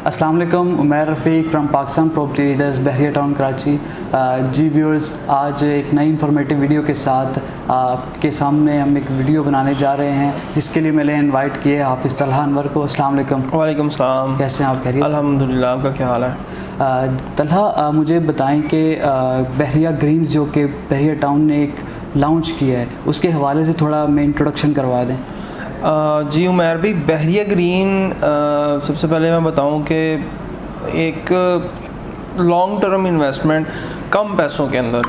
अस्सलाम वालेकुम, Umair Rafiq from Pakistan property leaders Bahria Town Karachi. जी व्यूअर्स, आज एक नई इन्फॉर्मेटिव वीडियो के साथ आपके सामने हम एक वीडियो बनाने जा रहे हैं, जिसके लिए मैंने इनवाइट किए हाफिज़ तलहा अनवर को। अस्सलाम वालेकुम। वालेकुम सलाम। कैसे हैं आप? खैरियत? अल्हम्दुलिल्लाह, आपका क्या हाल है? तलहा, मुझे बताएं कि बहरिया ग्रीन्स जो कि बहरिया टाउन ने एक लॉन्च किया है, उसके हवाले से थोड़ा मैं इंट्रोडक्शन करवा दें। जी उमैर भाई, बहरिया ग्रीन सबसे पहले मैं बताऊं कि एक लॉन्ग टर्म इन्वेस्टमेंट कम पैसों के अंदर,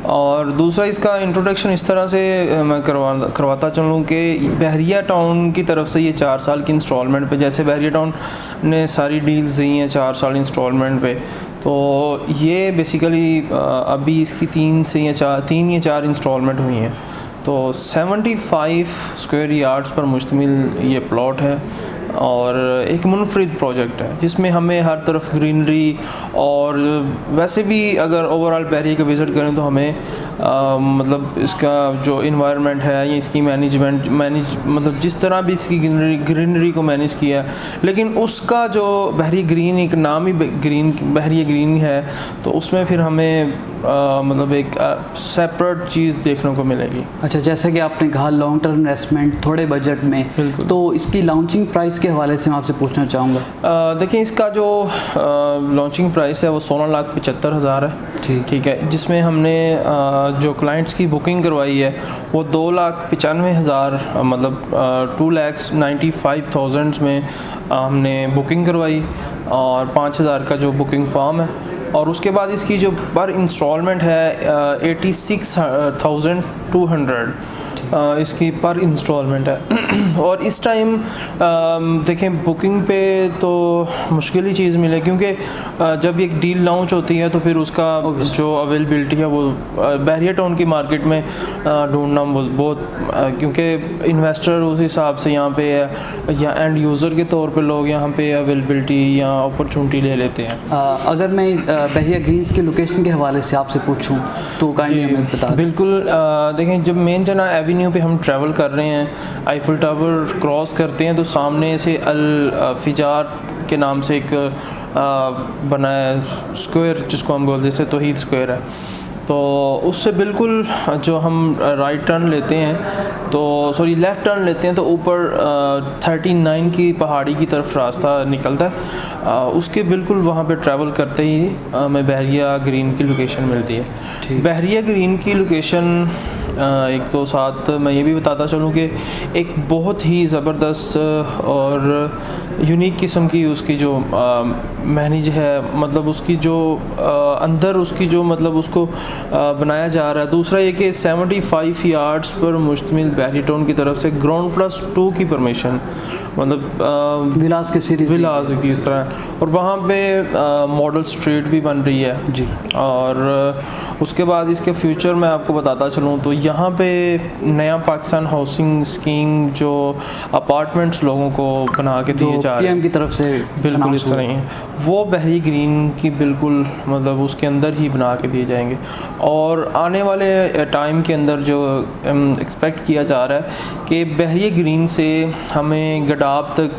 और दूसरा इसका इंट्रोडक्शन इस तरह से मैं करवाता चलूँ कि बहरिया टाउन की तरफ से ये 4 साल की इंस्टॉलमेंट पे, जैसे बहरिया टाउन ने सारी डील्स दी हैं 4 साल इंस्टॉलमेंट पे, तो ये बेसिकली अभी इसकी 3 या 4 इंस्टॉलमेंट हुई हैं। तो 75 स्क्वायर यार्ड्स पर मुश्तमिल ये प्लॉट है और एक मुनफरिद प्रोजेक्ट है, जिसमें हमें हर तरफ ग्रीनरी, और वैसे भी अगर ओवरऑल बहरिया का विज़िट करें तो हमें मतलब इसका जो इन्वायरमेंट है या इसकी मतलब जिस तरह भी इसकी ग्रीनरी को मैनेज किया, लेकिन उसका जो बहरिया ग्रीन, एक नाम ही बहरिया ग्रीन है, तो उसमें फिर हमें मतलब एक सेपरेट चीज़ देखने को मिलेगी। अच्छा, जैसे कि आपने कहा लॉन्ग टर्म इन्वेस्टमेंट थोड़े बजट में, तो इसकी लॉन्चिंग प्राइस के हवाले से मैं आपसे पूछना चाहूँगा। देखिए, इसका जो लॉन्चिंग प्राइस है वो 16,75,000 है। ठीक है, जिसमें हमने जो क्लाइंट्स की बुकिंग करवाई है वो 2,95,000 मतलब 2,95,000 में हमने बुकिंग करवाई, और 5,000 का जो बुकिंग फॉर्म है, और उसके बाद इसकी जो पर इंस्टॉलमेंट है 86,200 इसकी पर इंस्टॉलमेंट है। और इस टाइम देखें, बुकिंग पे तो मुश्किल ही चीज़ मिले, क्योंकि जब एक डील लॉन्च होती है तो फिर उसका जो अवेलेबिलिटी है वो बहरिया टाउन की मार्केट में ढूंढना बहुत, क्योंकि इन्वेस्टर उस हिसाब से यहाँ पे है, या एंड यूज़र के तौर पे लोग यहाँ पे अवेलेबिलिटी या अपॉर्चुनिटी ले लेते हैं। अगर मैं बहरिया ग्रीन्स की लोकेशन के हवाले से आपसे पूछूँ तो काइंडली हमें बता दें। बिल्कुल, देखें, जब मेन जना एवेन्यू पे हम ट्रैवल कर रहे हैं, आईफिल टावर क्रॉस करते हैं, तो सामने से अल फिजार के नाम से एक बना है स्क्वायर, जिसको हम बोलते हैं तौहीद स्क्वायर है, तो उससे बिल्कुल जो हम राइट टर्न लेते हैं, तो सॉरी लेफ़्ट टर्न लेते हैं, तो ऊपर 39 की पहाड़ी की तरफ रास्ता निकलता है। उसके बिल्कुल वहाँ पे ट्रैवल करते ही हमें बहरिया ग्रीन की लोकेशन मिलती है। बहरिया ग्रीन की लोकेशन एक तो साथ मैं ये भी बताता चलूँ कि एक बहुत ही ज़बरदस्त और यूनिक किस्म की उसकी जो मैनेज है, मतलब उसकी जो अंदर उसकी जो मतलब उसको बनाया जा रहा है। दूसरा ये कि 75 यार्ड्स पर मुश्तमिल बहरिया टाउन की तरफ से ग्राउंड प्लस 2 की परमिशन, मतलब विलास की सीरीज विलास की इस तरह, और वहाँ पे मॉडल स्ट्रीट भी बन रही है जी। और उसके बाद इसके फ्यूचर में आपको बताता चलूँ तो यहाँ पे नया पाकिस्तान हाउसिंग स्कीम जो अपार्टमेंट्स लोगों को बना के दिए जा रहे हैं पीएम की तरफ से, बिल्कुल इस तरह ही वो बहरिया ग्रीन की बिल्कुल मतलब उसके अंदर ही बना के दिए जाएंगे। और आने वाले टाइम के अंदर जो एक्सपेक्ट किया जा रहा है कि बहरिया ग्रीन से हमें गडाब तक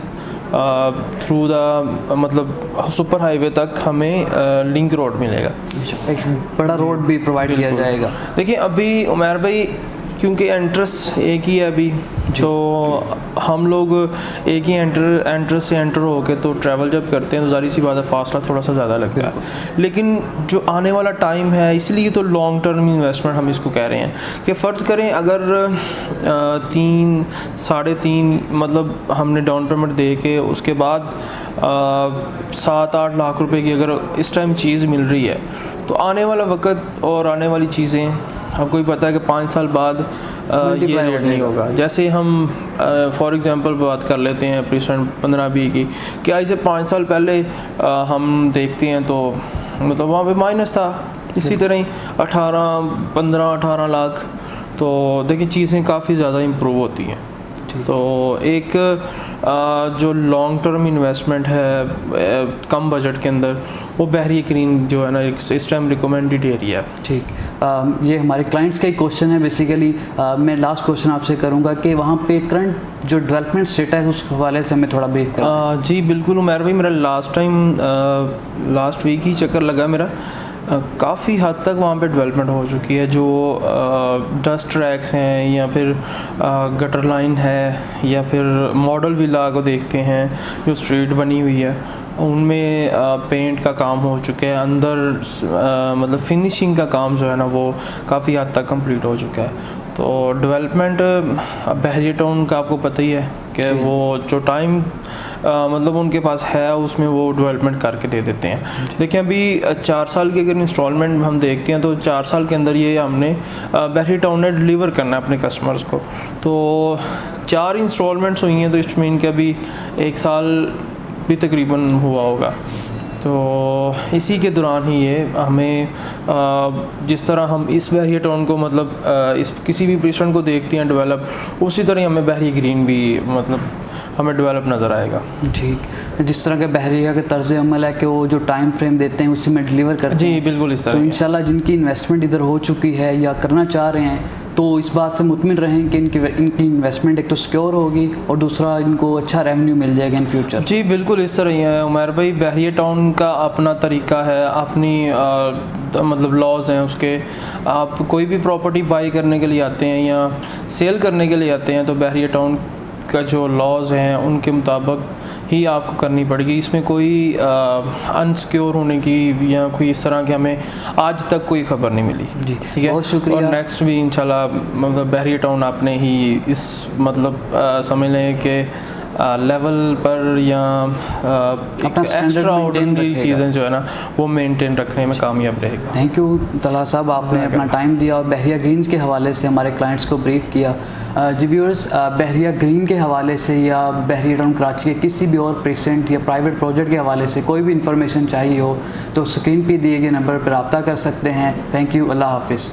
थ्रू द मतलब सुपर हाईवे तक हमें लिंक रोड मिलेगा, एक बड़ा रोड भी प्रोवाइड किया जाएगा। देखिए, अभी उमैर भाई, क्योंकि एंट्रेंस एक ही है अभी, तो हम लोग एक ही एंट्रेंस से एंटर होके तो ट्रैवल जब करते हैं तो ज़ाहिर सी बात है फासला थोड़ा सा ज़्यादा लगता है, लेकिन जो आने वाला टाइम है, इसलिए तो लॉन्ग टर्म इन्वेस्टमेंट हम इसको कह रहे हैं कि फ़र्ज़ करें अगर 3-3.5 मतलब हमने डाउन पेमेंट दे के उसके बाद 7-8 लाख रुपए की अगर इस टाइम चीज़ मिल रही है, तो आने वाला वक्त और आने वाली चीज़ें आपको भी पता है कि 5 साल बाद ये रेट नहीं होगा। जैसे हम फॉर एग्जांपल बात कर लेते हैं प्रेसिडेंट 15-20 की, कि आज से 5 साल पहले हम देखते हैं तो मतलब वहाँ पे माइनस था, इसी तरह ही 15-18 लाख। तो देखिए, चीज़ें काफ़ी ज़्यादा इम्प्रूव होती हैं। तो एक जो लॉन्ग टर्म इन्वेस्टमेंट है कम बजट के अंदर, वो बहरिया ग्रीन जो है ना इस टाइम रिकमेंडेड एरिया है। ठीक, ये हमारे क्लाइंट्स का एक क्वेश्चन है बेसिकली। मैं लास्ट क्वेश्चन आपसे करूंगा कि वहाँ पे करंट जो डेवलपमेंट स्टेटस है उस हवाले से हमें थोड़ा ब्रीफ करें। जी बिल्कुल उमर भाई, मेरा लास्ट वीक ही चक्कर लगा मेरा। काफ़ी हद तक वहाँ पे डेवलपमेंट हो चुकी है। जो डस्ट ट्रैक्स हैं या फिर गटर लाइन है या फिर मॉडल विला को देखते हैं जो स्ट्रीट बनी हुई है, उनमें पेंट का काम हो चुका है। अंदर मतलब फिनिशिंग का काम जो है ना वो काफ़ी हद तक कंप्लीट हो चुका है। तो डेवलपमेंट बहरिया टाउन का आपको पता ही है कि वो जो टाइम मतलब उनके पास है उसमें वो डेवलपमेंट करके दे देते हैं। देखिए अभी 4 साल की अगर इंस्टॉलमेंट हम देखते हैं तो 4 साल के अंदर ये हमने बहरिया टाउन ने डिलीवर करना है अपने कस्टमर्स को। तो 4 इंस्टॉलमेंट्स हुई हैं, तो इट मीन कि अभी 1 साल भी तकरीबन हुआ होगा। तो इसी के दौरान ही ये हमें जिस तरह हम इस बहरिया टाउन को मतलब इस किसी भी पेशेंट को देखते हैं डेवलप, उसी तरह हमें बहरिया ग्रीन भी मतलब हमें डेवलप नज़र आएगा। ठीक, जिस तरह के बहरिया के तर्ज अमल है कि वो जो टाइम फ्रेम देते हैं उसी में डिलीवर करते हैं। जी बिल्कुल इस तरह। तो इंशाल्लाह जिनकी इन्वेस्टमेंट इधर हो चुकी है या करना चाह रहे हैं तो इस बात से मुतमिन रहें कि इनकी इन्वेस्टमेंट एक तो सिक्योर होगी और दूसरा इनको अच्छा रेवेन्यू मिल जाएगा इन फ्यूचर। जी बिल्कुल इस तरह ही है उमर भाई। बहरिया टाउन का अपना तरीका है, अपनी मतलब लॉज हैं उसके। आप कोई भी प्रॉपर्टी बाई करने के लिए आते हैं या सेल करने के लिए आते हैं तो बहरिया टाउन का जो लॉज हैं उनके मुताबिक ही आपको करनी पड़ेगी। इसमें कोई अनसिक्योर होने की या कोई इस तरह की हमें आज तक कोई खबर नहीं मिली। जी ठीक है, बहुत शुक्रिया। और नेक्स्ट भी इंशाल्लाह मतलब बहरिया टाउन आपने ही इस मतलब समझ लें कि लेवल पर या एक एक्स्ट्रा ऑर्डिनरी चीज़ें जो है ना वो मेंटेन रखने में कामयाब रहेगा। थैंक यू तलहा साहब, आपने अपना टाइम दिया और बहरिया ग्रीन्स के हवाले से हमारे क्लाइंट्स को ब्रीफ किया। जी व्यूअर्स, बहरिया ग्रीन के हवाले से या बहरिया टाउन कराची के किसी भी और प्रेजेंट या प्राइवेट प्रोजेक्ट के हवाले से कोई भी इंफॉर्मेशन चाहिए हो तो स्क्रीन पे दिए गए नंबर पर रब्ता कर सकते हैं। थैंक यू, अल्लाह हाफिज़।